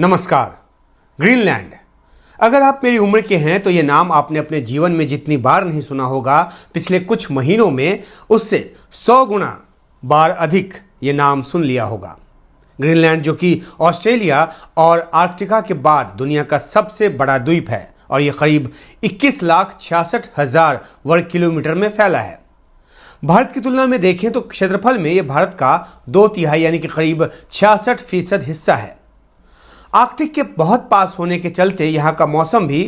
नमस्कार। ग्रीनलैंड, अगर आप मेरी उम्र के हैं तो ये नाम आपने अपने जीवन में जितनी बार नहीं सुना होगा, पिछले कुछ महीनों में उससे 100 गुना बार अधिक ये नाम सुन लिया होगा। ग्रीनलैंड, जो कि ऑस्ट्रेलिया और आर्कटिका के बाद दुनिया का सबसे बड़ा द्वीप है और ये करीब 21,66,000 वर्ग किलोमीटर में फैला है। भारत की तुलना में देखें तो क्षेत्रफल में ये भारत का 2/3 यानी कि करीब 66% हिस्सा है। आर्कटिक के बहुत पास होने के चलते यहाँ का मौसम भी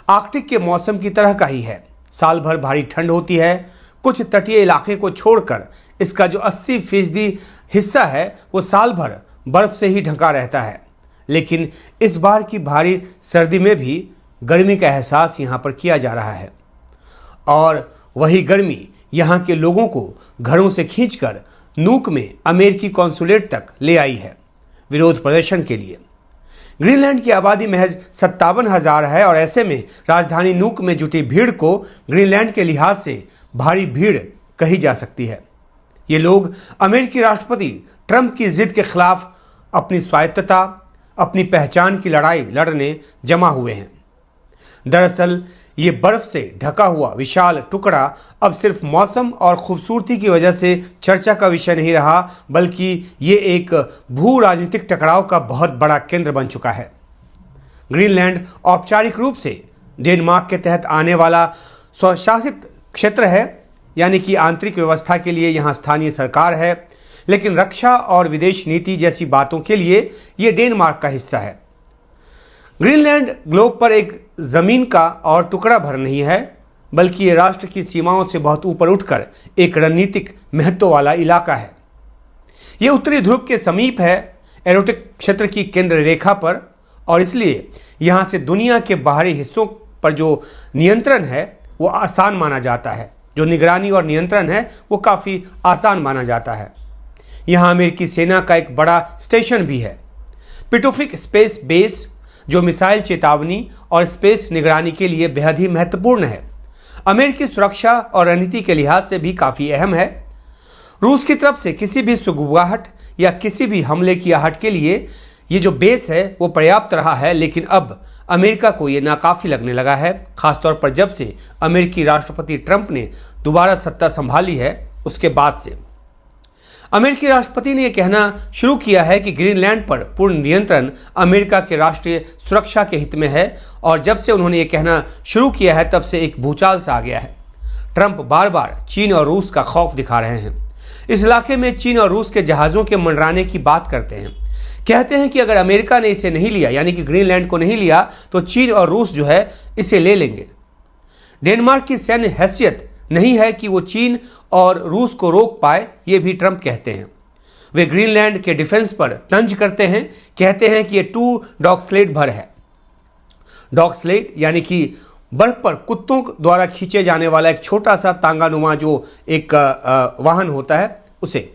आर्कटिक के मौसम की तरह का ही है। साल भर भारी ठंड होती है। कुछ तटीय इलाके को छोड़कर इसका जो 80% हिस्सा है वो साल भर बर्फ से ही ढका रहता है। लेकिन इस बार की भारी सर्दी में भी गर्मी का एहसास यहाँ पर किया जा रहा है और वही गर्मी यहाँ के लोगों को घरों से खींचकर नूक में अमेरिकी कॉन्सुलेट तक ले आई है विरोध प्रदर्शन के लिए। ग्रीनलैंड की आबादी महज 57,000 है और ऐसे में राजधानी नूक में जुटी भीड़ को ग्रीनलैंड के लिहाज से भारी भीड़ कही जा सकती है। ये लोग अमेरिकी राष्ट्रपति ट्रंप की जिद के खिलाफ अपनी स्वायत्तता, अपनी पहचान की लड़ाई लड़ने जमा हुए हैं। दरअसल ये बर्फ से ढका हुआ विशाल टुकड़ा अब सिर्फ मौसम और खूबसूरती की वजह से चर्चा का विषय नहीं रहा, बल्कि ये एक भू राजनीतिक टकराव का बहुत बड़ा केंद्र बन चुका है। ग्रीनलैंड औपचारिक रूप से डेनमार्क के तहत आने वाला स्वशासित क्षेत्र है, यानी कि आंतरिक व्यवस्था के लिए यहाँ स्थानीय सरकार है, लेकिन रक्षा और विदेश नीति जैसी बातों के लिए ये डेनमार्क का हिस्सा है। ग्रीनलैंड ग्लोब पर एक ज़मीन का और टुकड़ा भर नहीं है, बल्कि ये राष्ट्र की सीमाओं से बहुत ऊपर उठकर एक रणनीतिक महत्व वाला इलाका है। ये उत्तरी ध्रुव के समीप है, एरोटिक क्षेत्र की केंद्र रेखा पर, और इसलिए यहाँ से दुनिया के बाहरी हिस्सों पर जो नियंत्रण है वो आसान माना जाता है। जो निगरानी और नियंत्रण है वो काफ़ी आसान माना जाता है। यहाँ अमेरिकी सेना का एक बड़ा स्टेशन भी है, पिटोफिक स्पेस बेस, जो मिसाइल चेतावनी और स्पेस निगरानी के लिए बेहद ही महत्वपूर्ण है। अमेरिकी सुरक्षा और रणनीति के लिहाज से भी काफ़ी अहम है। रूस की तरफ से किसी भी सुगबुगाहट या किसी भी हमले की आहट के लिए ये जो बेस है वो पर्याप्त रहा है, लेकिन अब अमेरिका को ये नाकाफ़ी लगने लगा है, खासतौर पर जब से अमेरिकी राष्ट्रपति ट्रंप ने दोबारा सत्ता संभाली है उसके बाद से। अमेरिकी राष्ट्रपति ने यह कहना शुरू किया है कि ग्रीनलैंड पर पूर्ण नियंत्रण अमेरिका के राष्ट्रीय सुरक्षा के हित में है, और जब से उन्होंने ये कहना शुरू किया है तब से एक भूचाल सा आ गया है। ट्रंप बार बार चीन और रूस का खौफ दिखा रहे हैं। इस इलाके में चीन और रूस के जहाज़ों के मंडराने की बात करते हैं। कहते हैं कि अगर अमेरिका ने इसे नहीं लिया, यानी कि ग्रीनलैंड को नहीं लिया, तो चीन और रूस जो है इसे ले लेंगे। डेनमार्क की सैन्य हैसियत नहीं है कि वो चीन और रूस को रोक पाए, ये भी ट्रंप कहते हैं। वे ग्रीनलैंड के डिफेंस पर तंज करते हैं, कहते हैं कि ये 2 डॉग स्लेड भर है। डॉग स्लेड यानी कि बर्फ पर कुत्तों द्वारा खींचे जाने वाला एक छोटा सा तांगानुमा जो एक वाहन होता है उसे।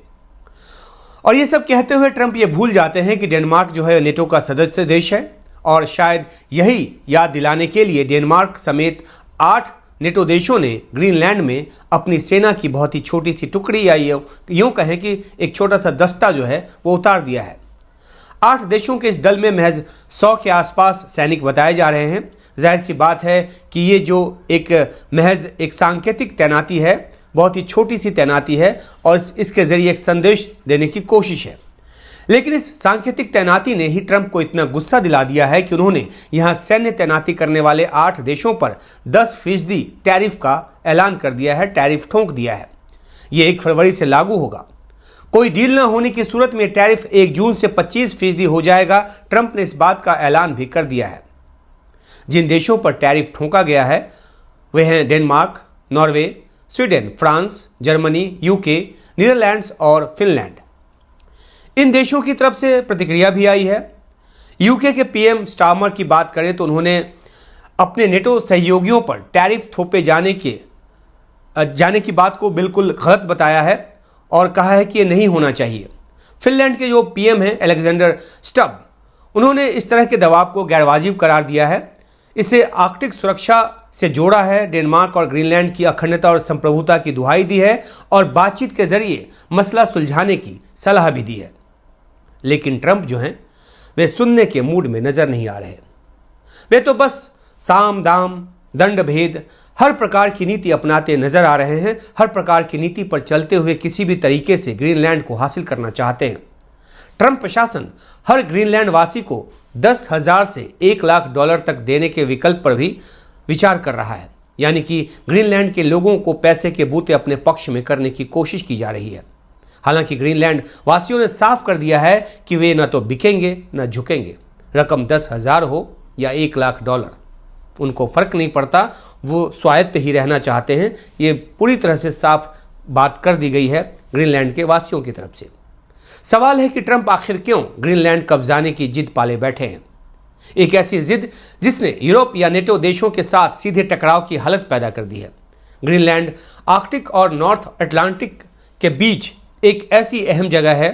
और ये सब कहते हुए ट्रंप ये भूल जाते हैं कि डेनमार्क जो है नेटो का सदस्य देश है, और शायद यही याद दिलाने के लिए डेनमार्क समेत 8 नेटो देशों ने ग्रीनलैंड में अपनी सेना की बहुत ही छोटी सी टुकड़ी या यूँ कहें कि एक छोटा सा दस्ता जो है वो उतार दिया है। 8 देशों के इस दल में महज 100 के आसपास सैनिक बताए जा रहे हैं। जाहिर सी बात है कि ये जो एक महज एक सांकेतिक तैनाती है, बहुत ही छोटी सी तैनाती है, और इसके ज़रिए एक संदेश देने की कोशिश है। लेकिन इस सांकेतिक तैनाती ने ही ट्रंप को इतना गुस्सा दिला दिया है कि उन्होंने यहाँ सैन्य तैनाती करने वाले 8 देशों पर 10% टैरिफ का ऐलान कर दिया है, टैरिफ ठोंक दिया है। ये 1 फरवरी से लागू होगा। कोई डील न होने की सूरत में टैरिफ 1 जून से 25% हो जाएगा। ट्रंप ने इस बात का ऐलान भी कर दिया है। जिन देशों पर टैरिफ ठोंका गया है वे हैं Denmark, Norway, Sweden, France, Germany, UK, Netherlands और फिनलैंड। इन देशों की तरफ से प्रतिक्रिया भी आई है। यूके के पीएम स्टार्मर की बात करें तो उन्होंने अपने नेटो सहयोगियों पर टैरिफ थोपे जाने की बात को बिल्कुल गलत बताया है और कहा है कि ये नहीं होना चाहिए। फिनलैंड के जो पीएम हैं अलेक्जेंडर स्टब, उन्होंने इस तरह के दबाव को गैरवाजिब करार दिया है। इसे आर्कटिक सुरक्षा से जोड़ा है, डेनमार्क और ग्रीनलैंड की अखंडता और संप्रभुता की दुहाई दी है और बातचीत के जरिए मसला सुलझाने की सलाह भी दी है। लेकिन ट्रंप जो हैं वे सुनने के मूड में नजर नहीं आ रहे। वे तो बस साम दाम दंड भेद हर प्रकार की नीति अपनाते नजर आ रहे हैं। हर प्रकार की नीति पर चलते हुए किसी भी तरीके से ग्रीनलैंड को हासिल करना चाहते हैं। ट्रंप प्रशासन हर ग्रीनलैंड वासी को 10,000 से 1 लाख डॉलर तक देने के विकल्प पर भी विचार कर रहा है, यानी कि ग्रीनलैंड के लोगों को पैसे के बूते अपने पक्ष में करने की कोशिश की जा रही है। हालांकि ग्रीनलैंड वासियों ने साफ कर दिया है कि वे न तो बिकेंगे न झुकेंगे। रकम 10,000 हो या 1 लाख डॉलर, उनको फर्क नहीं पड़ता, वो स्वायत्त ही रहना चाहते हैं। ये पूरी तरह से साफ बात कर दी गई है ग्रीनलैंड के वासियों की तरफ से। सवाल है कि ट्रंप आखिर क्यों ग्रीनलैंड कब्जाने की जिद पाले बैठे हैं। एक ऐसी जिद जिसने यूरोप या नेटो देशों के साथ सीधे टकराव की हालत पैदा कर दी है। ग्रीनलैंड आर्कटिक और नॉर्थ अटलांटिक के बीच एक ऐसी अहम जगह है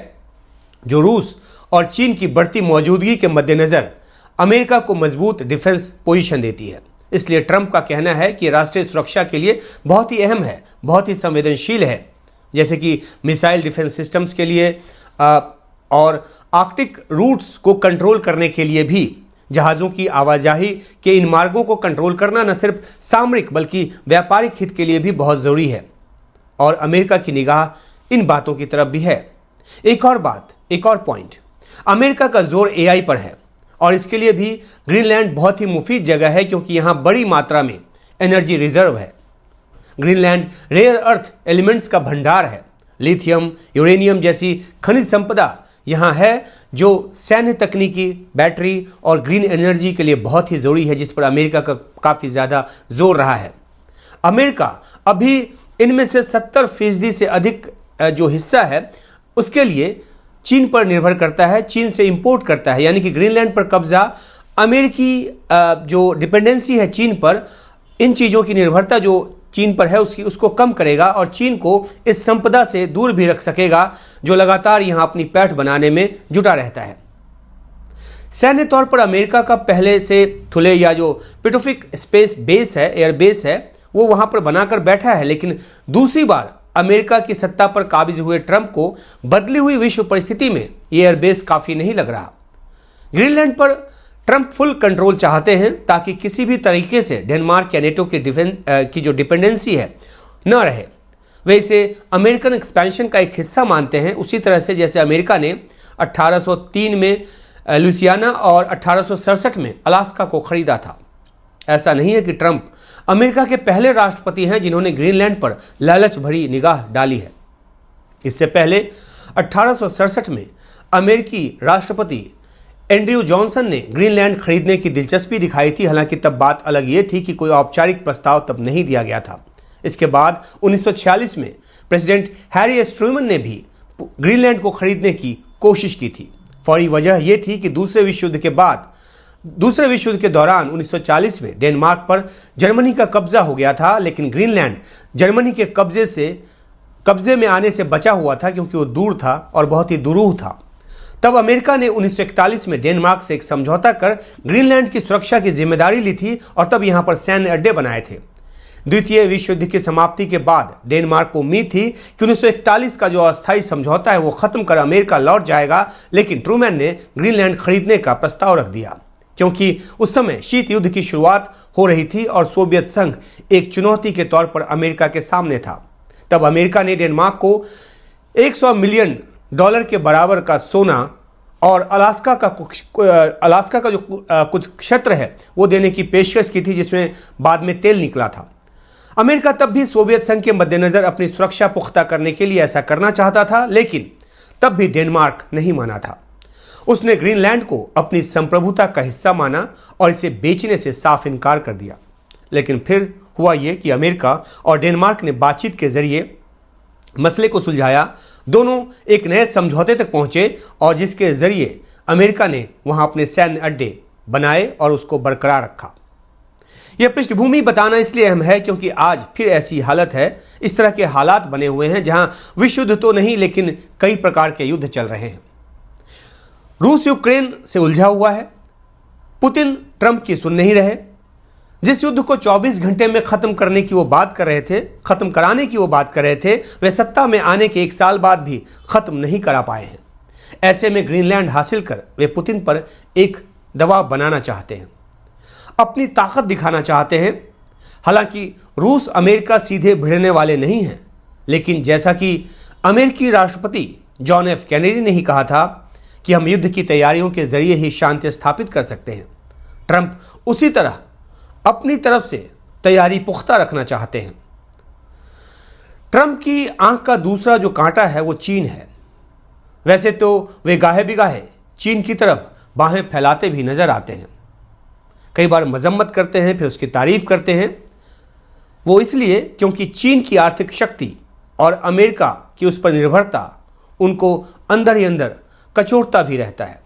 जो रूस और चीन की बढ़ती मौजूदगी के मद्देनजर अमेरिका को मजबूत डिफेंस पोजीशन देती है। इसलिए ट्रंप का कहना है कि राष्ट्रीय सुरक्षा के लिए बहुत ही अहम है, बहुत ही संवेदनशील है, जैसे कि मिसाइल डिफेंस सिस्टम्स के लिए और आर्कटिक रूट्स को कंट्रोल करने के लिए भी जहाज़ों की आवाजाही के इन मार्गों को कंट्रोल करना न सिर्फ सामरिक बल्कि व्यापारिक हित के लिए भी बहुत ज़रूरी है। और अमेरिका की निगाह इन बातों की तरफ भी है। एक और पॉइंट, अमेरिका का जोर एआई पर है और इसके लिए भी ग्रीनलैंड बहुत ही मुफीद जगह है, क्योंकि यहाँ बड़ी मात्रा में एनर्जी रिजर्व है। ग्रीनलैंड रेयर अर्थ एलिमेंट्स का भंडार है। लिथियम, यूरेनियम जैसी खनिज संपदा यहाँ है जो सैन्य तकनीकी, बैटरी और ग्रीन एनर्जी के लिए बहुत ही ज़रूरी है, जिस पर अमेरिका का काफ़ी ज़्यादा जोर रहा है। अमेरिका अभी इनमें से 70% से अधिक जो हिस्सा है उसके लिए चीन पर निर्भर करता है, चीन से इंपोर्ट करता है। यानी कि ग्रीनलैंड पर कब्जा, अमेरिकी जो डिपेंडेंसी है चीन पर, इन चीज़ों की निर्भरता जो चीन पर है उसको कम करेगा और चीन को इस संपदा से दूर भी रख सकेगा जो लगातार यहाँ अपनी पैठ बनाने में जुटा रहता है। सैन्य तौर पर अमेरिका का पहले से थुले या जो पेसिफिक स्पेस बेस है, एयर बेस है, वो वहाँ पर बनाकर बैठा है। लेकिन दूसरी बार अमेरिका की सत्ता पर काबिज हुए ट्रंप को बदली हुई विश्व परिस्थिति में ये एयरबेस काफ़ी नहीं लग रहा। ग्रीनलैंड पर ट्रंप फुल कंट्रोल चाहते हैं ताकि किसी भी तरीके से डेनमार्क या नेटो की जो डिपेंडेंसी है न रहे। वे इसे अमेरिकन एक्सपेंशन का एक हिस्सा मानते हैं, उसी तरह से जैसे अमेरिका ने 1803 में लुइसियाना और 1867 में अलास्का को खरीदा था। ऐसा नहीं है कि ट्रंप अमेरिका के पहले राष्ट्रपति हैं जिन्होंने ग्रीनलैंड पर लालच भरी निगाह डाली है। इससे पहले 1867 में अमेरिकी राष्ट्रपति एंड्रयू जॉनसन ने ग्रीनलैंड खरीदने की दिलचस्पी दिखाई थी। हालांकि तब बात अलग ये थी कि कोई औपचारिक प्रस्ताव तब नहीं दिया गया था। इसके बाद 1946 में प्रेसिडेंट हैरी एस ट्रूमन ने भी ग्रीनलैंड को खरीदने की कोशिश की थी। फौरी वजह यह थी कि दूसरे विश्व युद्ध के दौरान 1940 में डेनमार्क पर जर्मनी का कब्जा हो गया था, लेकिन ग्रीनलैंड जर्मनी के कब्जे में आने से बचा हुआ था क्योंकि वो दूर था और बहुत ही दुरूह था। तब अमेरिका ने 1941 में डेनमार्क से एक समझौता कर ग्रीनलैंड की सुरक्षा की जिम्मेदारी ली थी और तब यहाँ पर सैन्य अड्डे बनाए थे। द्वितीय विश्व युद्ध की समाप्ति के बाद डेनमार्क को उम्मीद थी कि 1941 का जो अस्थायी समझौता है वो खत्म कर अमेरिका लौट जाएगा, लेकिन ट्रूमैन ने ग्रीनलैंड खरीदने का प्रस्ताव रख दिया क्योंकि उस समय शीत युद्ध की शुरुआत हो रही थी और सोवियत संघ एक चुनौती के तौर पर अमेरिका के सामने था। तब अमेरिका ने डेनमार्क को $100 मिलियन के बराबर का सोना और अलास्का का जो कुछ क्षेत्र है वो देने की पेशकश की थी, जिसमें बाद में तेल निकला था। अमेरिका तब भी सोवियत संघ के मद्देनजर अपनी सुरक्षा पुख्ता करने के लिए ऐसा करना चाहता था, लेकिन तब भी डेनमार्क नहीं माना था। उसने ग्रीनलैंड को अपनी संप्रभुता का हिस्सा माना और इसे बेचने से साफ इनकार कर दिया। लेकिन फिर हुआ ये कि अमेरिका और डेनमार्क ने बातचीत के जरिए मसले को सुलझाया। दोनों एक नए समझौते तक पहुंचे और जिसके जरिए अमेरिका ने वहां अपने सैन्य अड्डे बनाए और उसको बरकरार रखा। यह पृष्ठभूमि बताना इसलिए अहम है क्योंकि आज फिर ऐसी हालत है, इस तरह के हालात बने हुए हैं जहां विश्व युद्ध तो नहीं लेकिन कई प्रकार के युद्ध चल रहे हैं। रूस यूक्रेन से उलझा हुआ है। पुतिन ट्रंप की सुन नहीं रहे। जिस युद्ध को 24 घंटे में खत्म कराने की वो बात कर रहे थे, वे सत्ता में आने के 1 साल बाद भी खत्म नहीं करा पाए हैं। ऐसे में ग्रीनलैंड हासिल कर वे पुतिन पर एक दबाव बनाना चाहते हैं, अपनी ताकत दिखाना चाहते हैं। हालांकि रूस अमेरिका सीधे भिड़ने वाले नहीं हैं, लेकिन जैसा कि अमेरिकी राष्ट्रपति जॉन एफ कैनेडी ने ही कहा था कि हम युद्ध की तैयारियों के जरिए ही शांति स्थापित कर सकते हैं, ट्रंप उसी तरह अपनी तरफ से तैयारी पुख्ता रखना चाहते हैं। ट्रंप की आंख का दूसरा जो कांटा है वो चीन है। वैसे तो वे गाहे बिगाहे चीन की तरफ बाहें फैलाते भी नजर आते हैं, कई बार मजम्मत करते हैं, फिर उसकी तारीफ करते हैं। वो इसलिए क्योंकि चीन की आर्थिक शक्ति और अमेरिका की उस पर निर्भरता उनको अंदर ही अंदर कचोटता भी रहता है।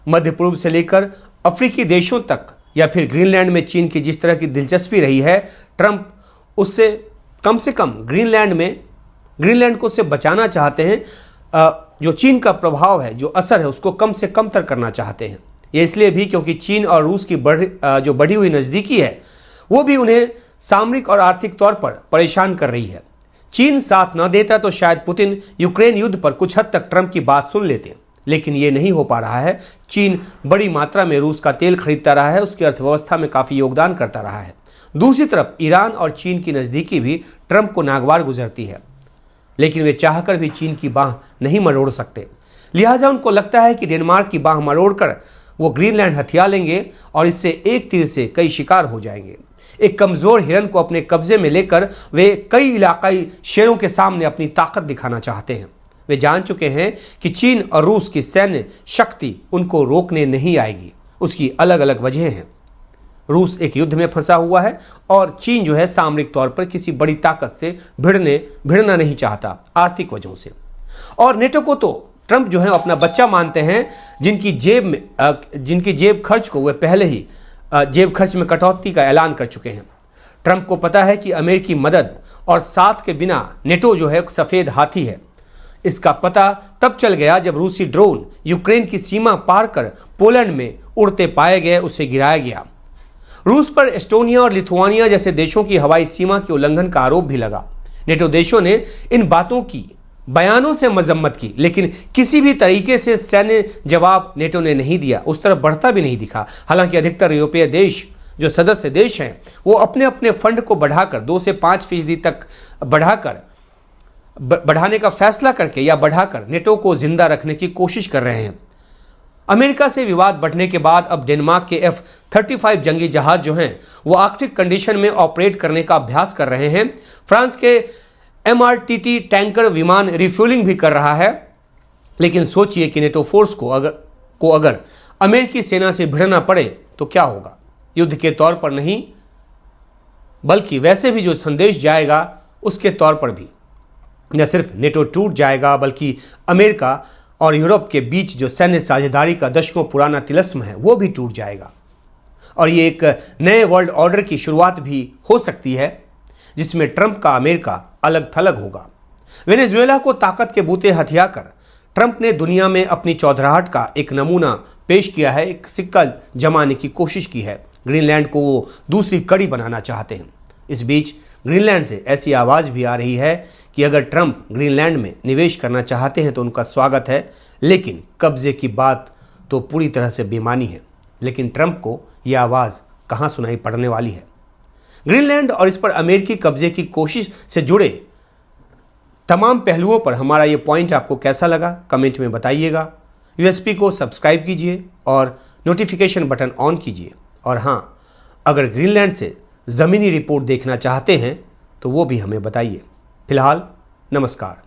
मध्य पूर्व से लेकर अफ्रीकी देशों तक या फिर ग्रीनलैंड में चीन की जिस तरह की दिलचस्पी रही है, ट्रंप उससे कम से कम ग्रीनलैंड को उससे बचाना चाहते हैं। जो चीन का प्रभाव है, जो असर है, उसको कम से कम तर करना चाहते हैं। ये इसलिए भी क्योंकि चीन और रूस की जो बढ़ी हुई नज़दीकी है वो भी उन्हें सामरिक और आर्थिक तौर पर परेशान कर रही है। चीन साथ न देता तो शायद पुतिन यूक्रेन युद्ध पर कुछ हद तक ट्रंप की बात सुन लेते, लेकिन ये नहीं हो पा रहा है। चीन बड़ी मात्रा में रूस का तेल खरीदता रहा है, उसकी अर्थव्यवस्था में काफ़ी योगदान करता रहा है। दूसरी तरफ ईरान और चीन की नज़दीकी भी ट्रंप को नागवार गुजरती है, लेकिन वे चाहकर भी चीन की बाह नहीं मरोड़ सकते। लिहाजा उनको लगता है कि डेनमार्क की बाह मरोड़कर वो ग्रीनलैंड हथिया लेंगे और इससे एक तीर से कई शिकार हो जाएंगे। एक कमज़ोर हिरन को अपने कब्जे में लेकर वे कई इलाकाई शेरों के सामने अपनी ताकत दिखाना चाहते हैं। वे जान चुके हैं कि चीन और रूस की सैन्य शक्ति उनको रोकने नहीं आएगी। उसकी अलग अलग वजह हैं। रूस एक युद्ध में फंसा हुआ है और चीन जो है सामरिक तौर पर किसी बड़ी ताकत से भिड़ना नहीं चाहता आर्थिक वजहों से। और नेटो को तो ट्रंप जो है अपना बच्चा मानते हैं, जिनकी जेब खर्च को वे पहले ही जेब खर्च में कटौती का ऐलान कर चुके हैं। ट्रंप को पता है कि अमेरिकी मदद और साथ के बिना नेटो जो है सफ़ेद हाथी है। इसका पता तब चल गया जब रूसी ड्रोन यूक्रेन की सीमा पार कर पोलैंड में उड़ते पाए गए, उसे गिराया गया। रूस पर एस्टोनिया और लिथुआनिया जैसे देशों की हवाई सीमा के उल्लंघन का आरोप भी लगा। नेटो देशों ने इन बातों की बयानों से मजम्मत की, लेकिन किसी भी तरीके से सैन्य जवाब नेटो ने नहीं दिया, उस तरफ बढ़ता भी नहीं दिखा। हालांकि अधिकतर यूरोपीय देश जो सदस्य देश हैं वो अपने अपने फंड को बढ़ाकर 2 से 5% तक बढ़ाने का फैसला करके या बढ़ाकर नेटो को जिंदा रखने की कोशिश कर रहे हैं। अमेरिका से विवाद बढ़ने के बाद अब डेनमार्क के F-35 जंगी जहाज जो हैं वो आर्कटिक कंडीशन में ऑपरेट करने का अभ्यास कर रहे हैं। फ्रांस के MRTT टैंकर विमान रिफ्यूलिंग भी कर रहा है। लेकिन सोचिए कि नेटो फोर्स को अगर अमेरिकी सेना से भिड़ना पड़े तो क्या होगा। युद्ध के तौर पर नहीं बल्कि वैसे भी जो संदेश जाएगा उसके तौर पर भी न सिर्फ नेटो टूट जाएगा बल्कि अमेरिका और यूरोप के बीच जो सैन्य साझेदारी का दशकों पुराना तिलिस्म है वो भी टूट जाएगा। और ये एक नए वर्ल्ड ऑर्डर की शुरुआत भी हो सकती है जिसमें ट्रंप का अमेरिका अलग थलग होगा। वेनेजुएला को ताकत के बूते हथियाकर ट्रंप ने दुनिया में अपनी चौधराहट का एक नमूना पेश किया है, एक सिक्का जमाने की कोशिश की है। ग्रीनलैंड को वो दूसरी कड़ी बनाना चाहते हैं। इस बीच ग्रीनलैंड से ऐसी आवाज़ भी आ रही है कि अगर ट्रंप ग्रीनलैंड में निवेश करना चाहते हैं तो उनका स्वागत है, लेकिन कब्जे की बात तो पूरी तरह से बेमानी है। लेकिन ट्रंप को यह आवाज़ कहाँ सुनाई पड़ने वाली है। ग्रीनलैंड और इस पर अमेरिकी कब्जे की कोशिश से जुड़े तमाम पहलुओं पर हमारा ये पॉइंट आपको कैसा लगा कमेंट में बताइएगा। यूएसपी को सब्सक्राइब कीजिए और नोटिफिकेशन बटन ऑन कीजिए। और हाँ, अगर ग्रीनलैंड से ज़मीनी रिपोर्ट देखना चाहते हैं तो वो भी हमें बताइए। फिलहाल नमस्कार।